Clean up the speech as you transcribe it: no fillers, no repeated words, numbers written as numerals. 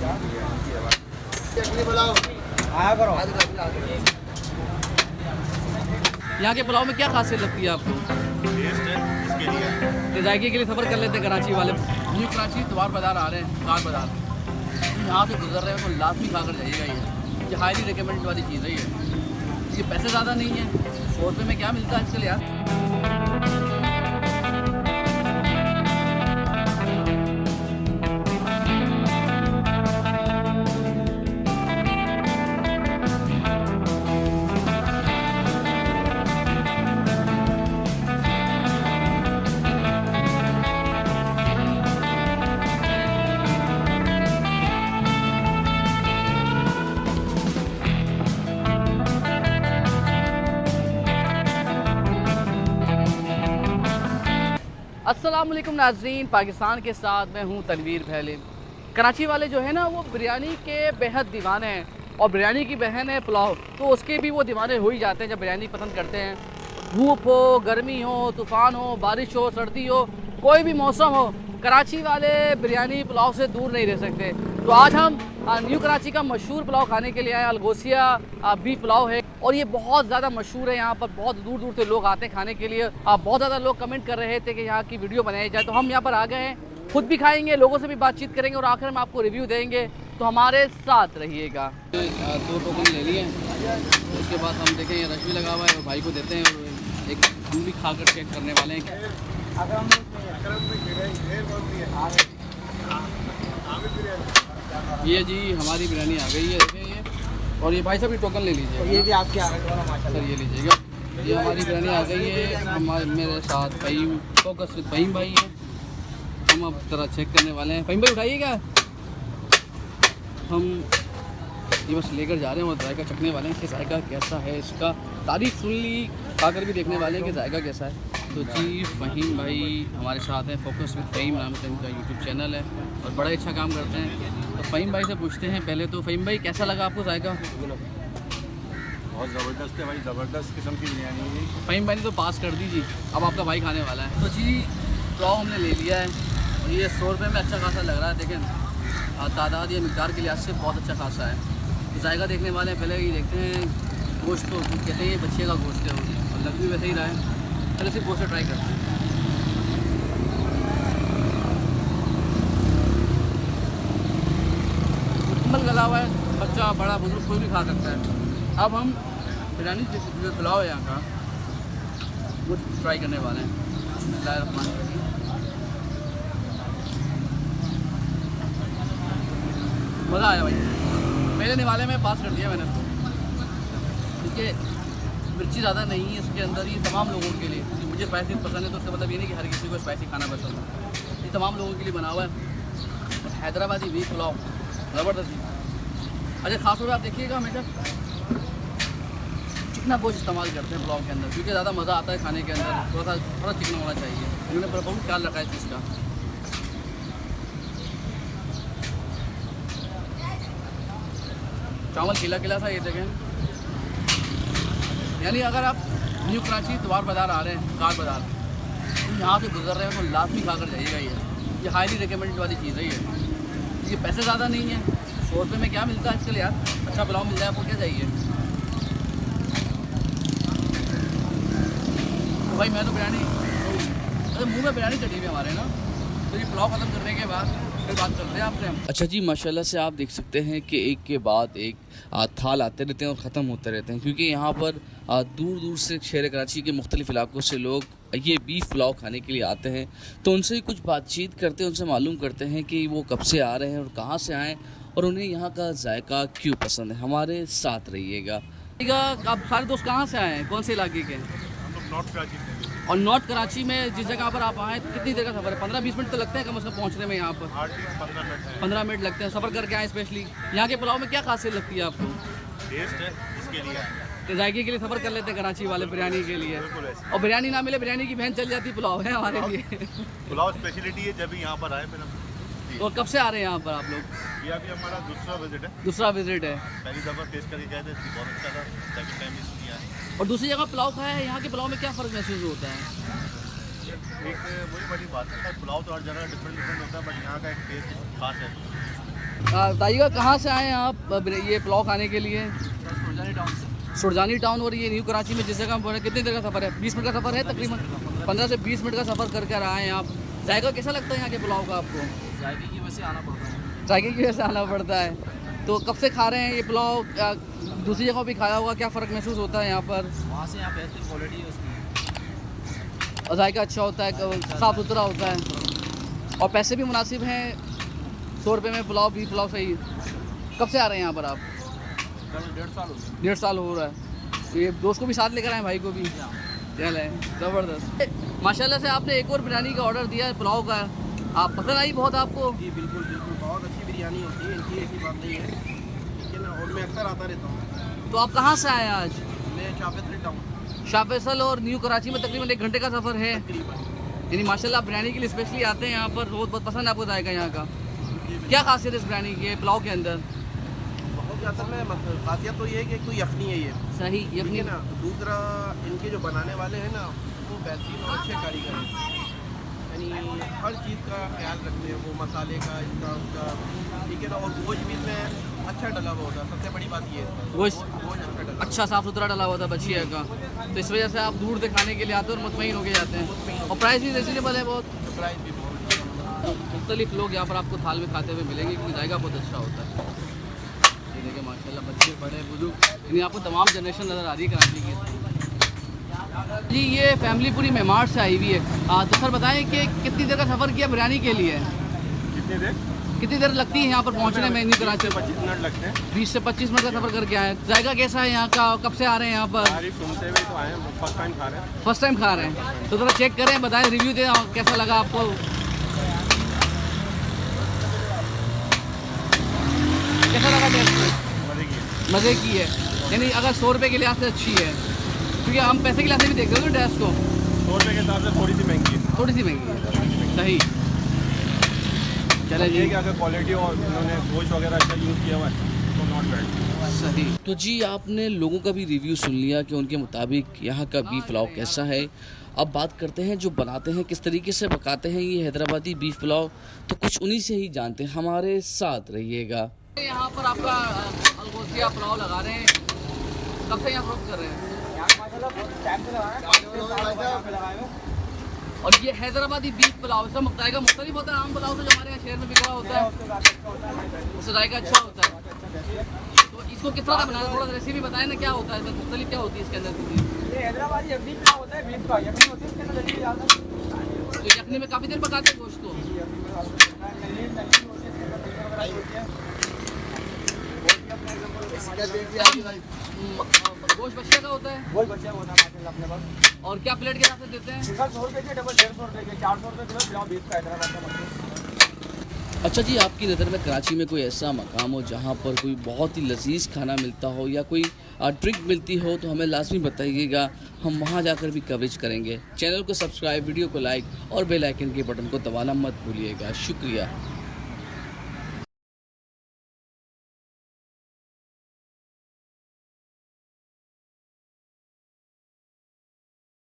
यहाँ के पुलाव में क्या खासियत लगती है आपको? टेस्ट है इसके लिए। तो जायके के लिए सफ़र कर लेते हैं कराची वाले। न्यू कराची द्वार बाज़ार आ रहे हैं, कार बाज़ार। यहाँ से गुजर रहे हो तो लाजमी खा कर जाइएगा। ये हाईली रिकमेंडेड वाली चीज़ है। ये पैसे ज़्यादा नहीं है, 100 रुपये में क्या मिलता है आजकल यार। अस्सलामुअलैकुम नाज़रीन, पाकिस्तान के साथ मैं हूं तनवीर पहले। कराची वाले जो है ना वो बिरयानी के बेहद दीवाने हैं और बिरयानी की बहन है पुलाव, तो उसके भी वो दीवाने हो ही जाते हैं जब बिरयानी पसंद करते हैं। धूप हो, गर्मी हो, तूफ़ान हो, बारिश हो, सर्दी हो, कोई भी मौसम हो, कराची वाले बिरयानी पुलाव से दूर नहीं रह सकते। तो आज हम न्यू कराची का मशहूर पुलाव खाने के लिए आए। अलगोसिया बीफ पुलाव है और ये बहुत ज़्यादा मशहूर है। यहाँ पर बहुत दूर दूर से लोग आते हैं खाने के लिए। बहुत ज़्यादा लोग कमेंट कर रहे थे कि यहाँ की वीडियो बनाई जाए, तो हम यहाँ पर आ गए हैं। खुद भी खाएंगे, लोगों से भी बातचीत करेंगे और आखिर में आपको रिव्यू देंगे, तो हमारे साथ रहिएगा। 2 टोकन ले लिए, उसके बाद हम देखें ये रश भी लगा हुआ है और भाई को देते हैं और एक हम भी खा कर चेक करने वाले हैं। ये जी हमारी बिरयानी आ गई है, देखें ये। और ये भाई साहब भी टोकन ले लीजिए। ये भी आपके आ गए सर, ये लीजिएगा। ये हमारी बिरयानी आ गई है। हमारे मेरे साथ फ़हीम, फोकस विद फ़हीम भाई है। हम अब तरह चेक करने वाले हैं। फ़हीम भाई उठाइएगा। हम ये बस लेकर जा रहे हैं और जायका चखने वाले हैं कि जायका कैसा है इसका। तारीफ़ सुन ली, खाकर भी देखने वाले हैं कि जायका कैसा है। तो जी फ़हीम भाई हमारे साथ हैं। फोकस विद फ़हीम नाम से इनका यूट्यूब चैनल है और बड़ा अच्छा काम करते हैं। तो फ़हीम भाई से पूछते हैं पहले। तो फ़हीम भाई कैसा लगा आपको जायका? बहुत ज़बरदस्त है भाई, ज़बरदस्त किस्म की बिरयानी है। फ़हीम भाई ने तो पास कर दी जी, अब आपका भाई खाने वाला है। तो जी पुलाव हमने ले लिया है और ये 100 रुपये में अच्छा खासा लग रहा है। देखें तादाद या मिक़दार के लिहाज से बहुत अच्छा खासा है। तो जायका देखने वाले हैं, पहले ये देखते हैं। गोश्त तो कहते हैं ये बच्चे का गोश्त है और लग भी वैसे ही रहा है। पहले सिर्फ गोश्त ट्राई करते हैं। मुकम्मल गला हुआ है, बच्चा बड़ा बुजुर्ग कोई भी खा सकता है। अब हम बिरयानी जो पुलाव है यहाँ का वो ट्राई करने वाले हैं। बिस्मिल्लाहिर्रहमानिर्रहीम। मज़ा आया भाई। पहले निवाले में पास कर दिया मैंने इसको, क्योंकि मिर्ची ज़्यादा नहीं है इसके अंदर। ये तमाम लोगों के लिए, मुझे स्पाइसी पसंद है तो उसका मतलब ये नहीं कि हर किसी को स्पाइसी खाना पसंद है। ये तमाम लोगों के लिए बना हुआ है। और हैदराबादी बीफ पुलाव ज़बरदस्त। अच्छा, खास तौर पर आप देखिएगा हमेशा चिकना गोश्त इस्तेमाल करते हैं पुलाव के अंदर, क्योंकि ज़्यादा मज़ा आता है खाने के अंदर। थोड़ा चिकना होना चाहिए। उन्होंने बहुत ख्याल रखा है इस चीज़ का। चावल खिला खिला सा, ये देखें। यानी अगर आप न्यू कराची द्वार बाज़ार आ रहे हैं, कार बाज़ार, तो यहाँ से गुजर रहे हो तो लाजमी खा कर जाइएगा। ये हाईली रिकमेंडेड वाली चीज़ है। ये पैसे ज़्यादा नहीं है, 100 रुपये में क्या मिलता है आजकल यार। अच्छा पुलाव मिल जाए आपको, क्या चाहिए। तो भाई मैं तो बिरयानी, अरे मुँह में बिरयानी चढ़ी हुई हमारे ना। तो ये पुलाव ख़त्म करने के बाद फिर बात करते हैं आपसे हम। अच्छा जी, माशाल्लाह से आप देख सकते हैं कि एक के बाद एक थाल आते रहते हैं और ख़त्म होते रहते हैं, क्योंकि यहाँ पर दूर दूर से शहर कराची के मुख्तलिफ़ इलाक़ों से लोग ये बीफ पुलाव खाने के लिए आते हैं। तो उनसे ही कुछ बातचीत करते हैं, उनसे मालूम करते हैं कि वो कब से आ रहे हैं और कहाँ से आएँ और उन्हें यहाँ का जायका क्यों पसंद है। हमारे साथ रहिएगा। आप सारे दोस्त कहाँ से आए हैं, कौन से इलाके के? हम लोग नॉर्थ कराची से। और नॉर्थ कराची में जिस जगह पर आप आए कितनी देर का सफ़र है? 15-20 मिनट तो लगते हैं कम से कम पहुँचने में यहाँ पर। 15 मिनट है। 15 मिनट लगते हैं सफ़र करके आए स्पेशली। यहाँ के पुलाव में क्या खासियत लगती है आपको? टेस्ट है इसके लिए। तो जायके के लिए सफ़र कर लेते हैं कराची वाले बिरयानी के लिए। बिल्कुल ऐसे। और बिरयानी ना मिले, बिरयानी की बहन चल जाती, पुलाव है हमारे लिए। पुलाव स्पेशलिटी है। जब भी यहाँ पर आए फिर हम। तो कब से आ रहे हैं यहाँ पर आप लोग? ये अभी हमारा दूसरा विजिट है। दूसरा विजिट है। पहली दफ़ा टेस्ट करके गए थे, बहुत अच्छा था। सेकंड टाइम भी किया है। और दूसरी जगह पुलाव खाया है, यहाँ के पुलाव में क्या फ़र्क महसूस होता है? एक वही बड़ी बात है, पुलाव तो हर जगह डिफरेंट होता है, बट यहाँ का एक टेस्ट खास है। बताइएगा कहाँ से आए हैं आप ये पुलाव खाने के लिए? सुरजानी टाउन। और ये न्यू कराची में जिस जगह हम बोल रहे हैं, कितनी देर का सफ़र है? 20 मिनट का सफ़र है तकरीबन, 15 से 20 मिनट का सफ़र करके आए हैं आप। जायका कैसा लगता है यहाँ के पुलाव का आपको? जायके की वजह से आना पड़ता है। जायके की वजह से आना पड़ता है। तो कब से खा रहे हैं ये पुलाव? दूसरी जगह भी खाया होगा, क्या फ़र्क महसूस होता है यहाँ पर? वहाँ से यहाँ बेहतर क्वालिटी है उसकी, और जायका अच्छा होता है, साफ़ सुथरा होता है, और पैसे भी मुनासिब हैं। 100 रुपये में पुलाव, बीफ पुलाव सही। कब से आ रहे हैं यहाँ पर आप? 1.5 साल हो गए। 1.5 साल हो रहा है। ये दोस्त को भी साथ लेकर आए, भाई को भी? चल है, ज़बरदस्त। माशाल्लाह से आपने एक और बिरयानी का ऑर्डर दिया है पुलाव का, आप पसंद आई बहुत आपको? जी बिल्कुल बिल्कुल, बहुत अच्छी बिरयानी होती है इनकी, ऐसी बात नहीं है, लेकिन और मैं अक्सर आता रहता हूँ। तो आप कहाँ से आए आज? मैं शाफिद रहता हूँ। शाह फैसल और न्यू कराची में तकरीबन 1 घंटे का सफ़र है। यानी माशाल्लाह बिरयानी के लिए स्पेशली आते हैं यहाँ पर, बहुत पसंद है आपको जाएगा यहाँ का? क्या खासियत है इस बिरयानी की, पुलाव के अंदर? बहुत असल में खासियत तो ये है कि एक तो यखनी है ये सही ठीक यखनी है ना, दूसरा इनके जो बनाने वाले हैं ना वो बेहतरीन और अच्छे कारीगर हैं, यानी हर चीज़ का ख्याल रखते हैं, वो मसाले का, इसका उसका, ठीक है ना। और गोश्त भी इसमें अच्छा डला हुआ होता है, सबसे बड़ी बात ये है गोश्त अच्छा डला अच्छा साफ़ सुथरा डला हुआ था बछिया का, तो इस वजह से आप दूर से खाने के लिए आते हैं और मुतमईन होके जाते हैं। और प्राइस भी रिजनेबल है बहुत। प्राइस भी बहुत तो मुख्तलिफ लोग यहाँ पर आपको थाल में खाते हुए मिलेंगे, क्योंकि जायका बहुत अच्छा होता है। ये देखिए माशाल्लाह, बच्चे बड़े बुजुर्ग, यानी आपको तमाम जनरेशन नज़र आ रही है कराची की। जी ये फैमिली पूरी मेमार से आई हुई है। तो सर बताएं कि कितनी देर का सफ़र किया बिरयानी के लिए? कितनी देर लगती है यहाँ पर पहुँचने में न्यू कराची? 25 मिनट लगते हैं। 20 से 25 मिनट का सफ़र करके आए हैं। जायका कैसा है यहाँ का? कब से आ रहे हैं यहाँ पर? तारीफ सुनते हुए तो आए हैं, फर्स्ट टाइम खा रहे हैं। फर्स्ट टाइम खा रहे हैं, तो ज़रा चेक करें, बताएं, रिव्यू दें कैसा लगा आपको? कैसा लगा टेस्ट? मज़े की है, यानी अगर 100 रुपये के लिहाज से अच्छी है, क्योंकि हम पैसे के लिहाज से भी देखते हैं टेस्ट को। 100 रुपये के हिसाब से थोड़ी सी महंगी है। थोड़ी सी महंगी है, सही। चले ये जी, कि अगर क्वालिटी और उन्होंने गोश्त वगैरह अच्छा यूज़ किया हुआ है तो नॉट बैड। सही। तो जी आपने लोगों का भी रिव्यू सुन लिया कि उनके मुताबिक यहाँ का बीफ पुलाव कैसा है। अब बात करते हैं जो बनाते हैं, किस तरीके से पकाते हैं ये हैदराबादी बीफ पुलाव, तो कुछ उन्हीं से ही जानते हैं, हमारे साथ रहिएगा। यहाँ पर आपका अलगोसिया पुलाव लगा रहे हैं, कब से यहाँ फरोख्त कर रहे हैं? और ये हैदराबादी बीफ पुलाव, इसका जायका मुख्तलिफ होता है आम पुलाव से जो हमारे यहाँ शहर में बिक रहा होता है, उससे जायका अच्छा होता है। तो इसको किस तरह का बनाना, थोड़ा सा रेसिपी बताएं ना, क्या होता है इसमें, मुख्तलिफ क्या होती है इसके अंदर? ये हैदराबादी अभी क्या होता है, बीफ का यखनी होती है, उसके अंदर जल्दी डालना है। तो यखनी में काफ़ी देर पकाते हैं गोश्त को? गोश्त बछिया का होता है? बहुत बढ़िया होता है माशाल्लाह अपने पास। और क्या प्लेट के हिसाब से देते हैं? सिंगल 100 रुपये के, डबल 150 रुपये के, 400 रुपये किलो पुलाव बीफ का हैदराबाद का मशहूर। अच्छा जी, आपकी नज़र में कराची में कोई ऐसा मकाम हो जहाँ पर कोई बहुत ही लजीज खाना मिलता हो या कोई ड्रिंक मिलती हो तो हमें लाजमी बताइएगा, हम वहाँ जाकर भी कवरेज करेंगे। चैनल को सब्सक्राइब, वीडियो को लाइक और बेल आइकन के बटन को दबाना मत भूलिएगा। शुक्रिया।